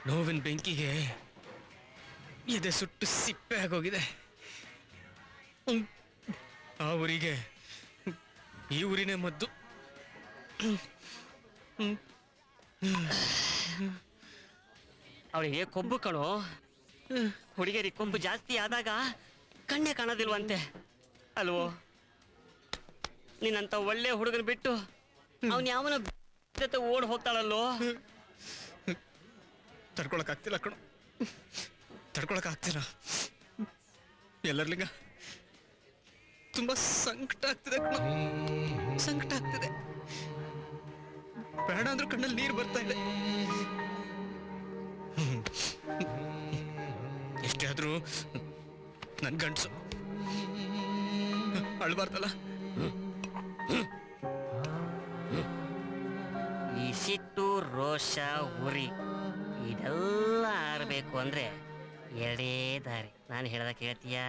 ನೋವಿನ ಬೆಂಕಿಗೆ ಎದೆ ಸುಟ್ಟು ಸಿಪ್ಪೆ ಆಗೋಗಿದೆ. ಆ ಊರಿಗೆ ಈ ಊರಿನೇ ಮದ್ದು. ಅವಳಿಗೆ ಕೊಬ್ಬು ಕಣೋ. ಹುಡುಗಿಯರಿ ಕೊಬ್ಬು ಜಾಸ್ತಿ ಆದಾಗ ಕಣ್ಣೆ ಕಾಣೋದಿಲ್ವಂತೆ ಅಲ್ವೋ? ನೀನಂತ ಒಳ್ಳೆ ಹುಡುಗನ ಬಿಟ್ಟು ಅವನ್ ಯಾವನ ಜೊತೆ ಓಡ್ ಹೋಗ್ತಾಳಲ್ಲೋ. ತಡ್ಕೊಳಕ್ ಆಗ್ತಿಲ್ಲ ಕಣೋ, ತಡ್ಕೊಳಕ್ ಆಗ್ತಿಲ್ಲ. ಎಲ್ಲರ್ಲಿಂಗ ತುಂಬಾ ಸಂಕಟ ಆಗ್ತಿದೆ ಕಣೋ, ಸಂಕಟ ಆಗ್ತಿದೆ. ಬೇಡ ಅಂದ್ರೂ ಕಣ್ಣಲ್ಲಿ ನೀರು ಬರ್ತಾ ಇದೆ. ಎಷ್ಟೇ ಆದ್ರೂ ನನ್ ಗಂಡ್ಸು ಅಳ್ಬಾರ್ದಲ್ಲ. ಈ ಸಿಟ್ಟು, ರೋಷ, ಉರಿ ಇದೆಲ್ಲ ಆರ್ಬೇಕು ಅಂದ್ರೆ ಎರಡೇ ದಾರಿ. ನಾನು ಹೇಳ್ದ ಕೇಳ್ತೀಯಾ?